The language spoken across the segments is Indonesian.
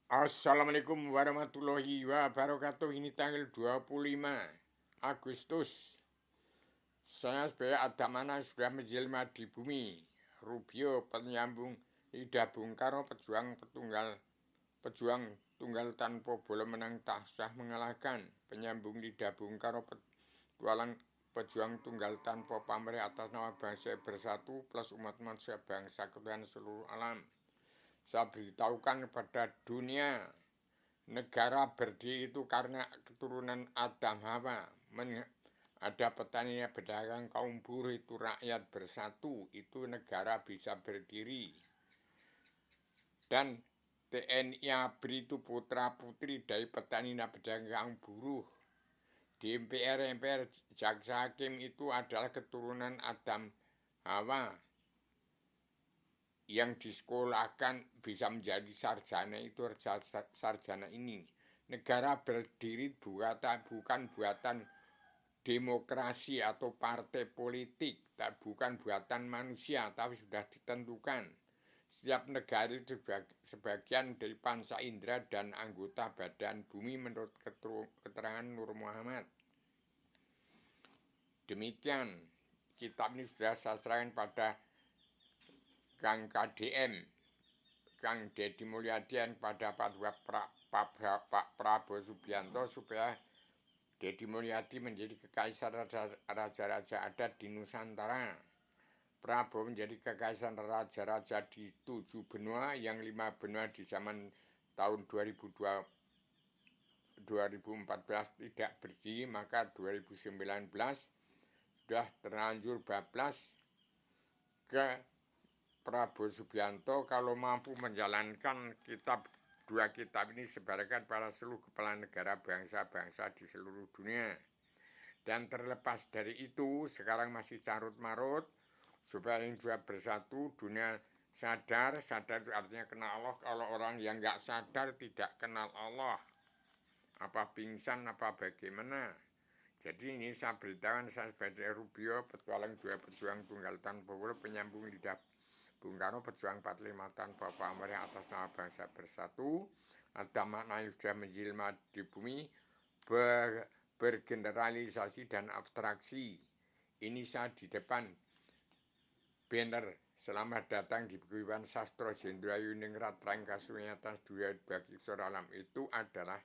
Assalamualaikum warahmatullahi wabarakatuh. Ini tanggal 25 Agustus. Saya sebagai Adamana sudah menjelma di bumi. Rubio penyambung lidah Bung Karno, pejuang tunggal tanpa bola menang tak sah mengalahkan. Penyambung lidah Bung Karno, pejuang tunggal tanpa pamrih atas nama bangsa bersatu plus umat manusia bangsa ketuhanan seluruh alam. Saya beritahukan kepada dunia, negara berdiri itu karena keturunan Adam Hawa. Ada petani, pedagang, kaum buruh, itu rakyat bersatu, itu negara bisa berdiri. Dan TNI ABRI itu putra putri dari petani dan pedagang, kaum buruh. Di MPR jaksa hakim itu adalah keturunan Adam Hawa yang disekolahkan bisa menjadi sarjana, itu sarjana ini. Negara berdiri bukan buatan demokrasi atau partai politik, bukan buatan manusia, tapi sudah ditentukan. Setiap negara itu sebagian dari panca indera dan anggota badan bumi menurut keterangan Nur Muhammad. Demikian, kitab ini sudah saya serahkan pada Kang KDM, Kang Deddy Mulyadi, pada Pak Prabowo Subianto, supaya Deddy Mulyadi menjadi kekaisar raja-raja adat di Nusantara. Prabowo menjadi kekaisar raja-raja di 7 benua, yang 5 benua di zaman tahun 2014 tidak berdiri, maka 2019 sudah terlanjur bablas ke Prabowo Subianto. Kalau mampu menjalankan dua kitab ini, sebarkan pada seluruh kepala negara bangsa-bangsa di seluruh dunia. Dan terlepas dari itu, sekarang masih carut-marut, supaya yang dua bersatu, dunia sadar itu artinya kenal Allah. Kalau orang yang nggak sadar tidak kenal Allah, apa pingsan, apa bagaimana. Jadi ini saya beritahukan, saya sebagai Rubio, petualang dua pejuang tunggal tanpa bola, penyambung lidah Bung Karno, pejuang 45 tanpa pamrih atas nama bangsa bersatu. Ada makna yang sudah menjelma di bumi, bergeneralisasi dan abstraksi. Ini saya di depan banner selamat datang di Paguyuban Sastro Jenderal Yuningrat Rangka Sunyatan Dunia bagi seluruh alam. Itu adalah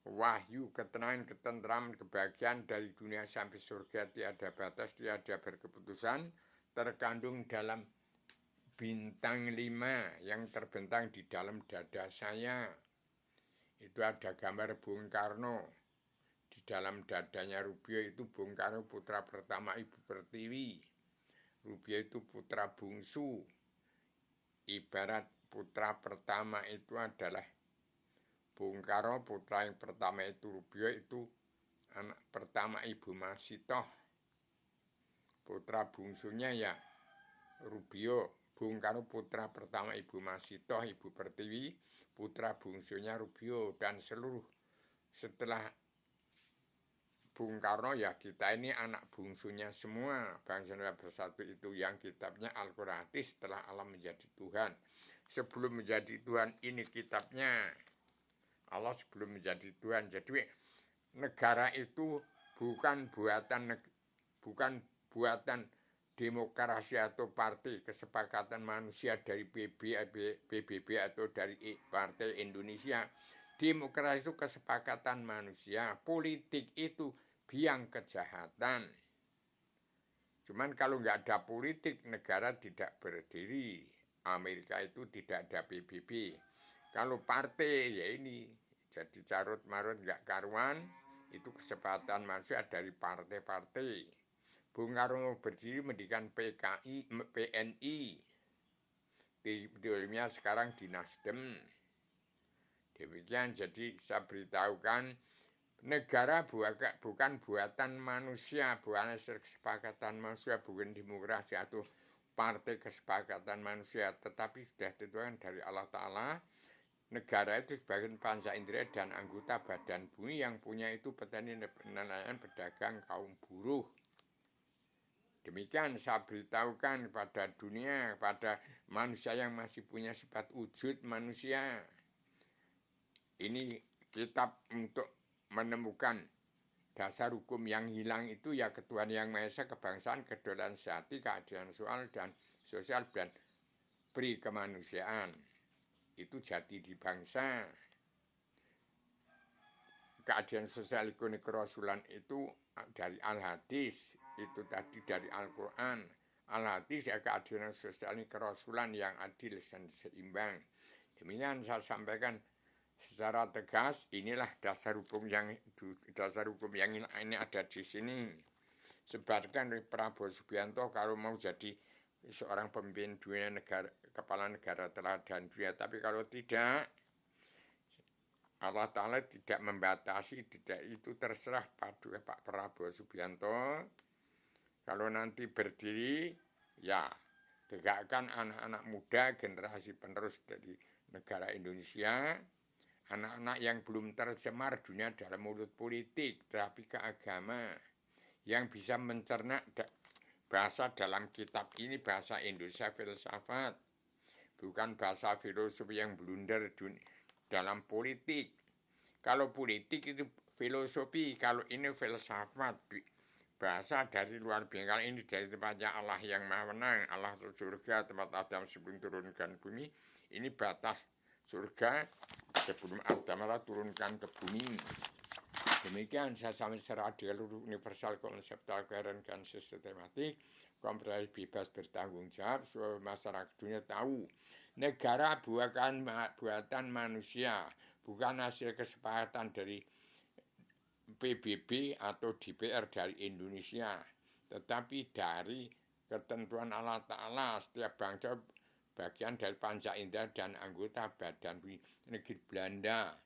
wahyu, ketenangan, ketenteraman, kebahagiaan dari dunia sampai surga, tiada batas, tiada berkeputusan, terkandung dalam bintang 5 yang terbentang di dalam dada saya. Itu ada gambar Bung Karno. Di dalam dadanya Rubio itu Bung Karno putra pertama Ibu Pertiwi. Rubio itu putra bungsu. Ibarat putra pertama itu adalah Bung Karno, putra yang pertama itu Rubio, itu anak pertama Ibu Masitoh. Putra bungsunya ya Rubio. Bung Karno putra pertama Ibu Masitoh, Ibu Pertiwi, putra bungsunya Rubio. Dan seluruh setelah Bung Karno ya kita ini anak bungsunya semua. Bangsa Indonesia Bersatu itu yang kitabnya Al-Quran setelah Allah menjadi Tuhan. Sebelum menjadi Tuhan ini kitabnya Allah sebelum menjadi Tuhan. Jadi negara itu bukan buatan demokrasi atau partai kesepakatan manusia dari PBB atau dari Partai Indonesia. Demokrasi itu kesepakatan manusia, politik itu biang kejahatan. Cuman kalau nggak ada politik, negara tidak berdiri. Amerika itu tidak ada PBB. Kalau partai ya ini jadi carut-marut nggak karuan, itu kesempatan manusia dari partai-partai. Bung Karno berdiri mendirikan PNI. Titulnya sekarang di Nasdem. Demikian, jadi saya beritahukan, negara bukan buatan manusia, bukan kesepakatan manusia, bukan demokrasi atau partai kesepakatan manusia, tetapi sudah ditentukan dari Allah Ta'ala. Negara itu sebagai panca indera dan anggota badan bumi, yang punya itu petani, nelayan, pedagang, kaum buruh. Demikian saya beritahukan pada dunia, pada manusia yang masih punya sifat wujud manusia. Ini kitab untuk menemukan dasar hukum yang hilang itu ya ketuhanan yang Maha Esa, kebangsaan, kedaulatan sejati, keadilan sosial dan sosial dan pri kemanusiaan. Itu jati di bangsa. Keadilan sosial ikonik kerasulan itu dari Al-Hadis, itu tadi dari Al-Quran. Al-Hadis ya keadilan sosial ini kerasulan yang adil dan seimbang. Demikian saya sampaikan secara tegas, inilah dasar hukum yang ini ada di sini. Sebarkan oleh Prabowo Subianto kalau mau jadi seorang pemimpin dunia negara, kepala negara teladan dunia. Tapi kalau tidak, Allah Ta'ala tidak membatasi, tidak, itu terserah Pak Prabowo Subianto. Kalau nanti berdiri, ya tegakkan anak-anak muda, generasi penerus dari negara Indonesia, anak-anak yang belum tercemar dunia dalam mulut politik, tapi keagama, yang bisa mencerna bahasa dalam kitab ini, bahasa Indonesia filsafat, bukan bahasa filosofi yang blunder dalam politik. Kalau politik itu filosofi, kalau ini filsafat, bahasa dari luar biasa. Ini dari tempatnya Allah yang Maha Menang, Allah surga, tempat Adam sebelum turunkan bumi. Ini batas surga sebelum Adam Allah turunkan ke bumi. Demikian saya sampaikan secara adil, universal, konseptual, koheren, dan sistematik, komprehensif, bebas, bertanggung jawab, supaya masyarakat dunia tahu negara buatan manusia, bukan hasil kesepakatan dari PBB atau DPR dari Indonesia, tetapi dari ketentuan Allah Ta'ala. Setiap bangsa bagian dari panca indera dan anggota badan negeri Belanda,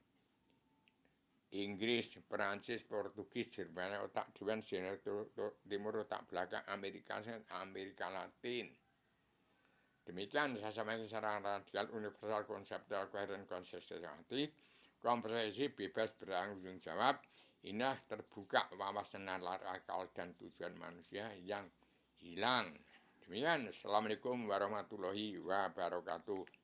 Inggris, Perancis, Portugis, Jerman, otak Dewan, Timur, otak belakang, Amerika Latin. Demikian saya sampaikan secara radikal, universal, konseptual, koheren, konsistensi, komprehensif, bebas, bertanggung jawab. Inilah terbuka wawasan nalar akal dan tujuan manusia yang hilang. Demikian, Assalamualaikum warahmatullahi wabarakatuh.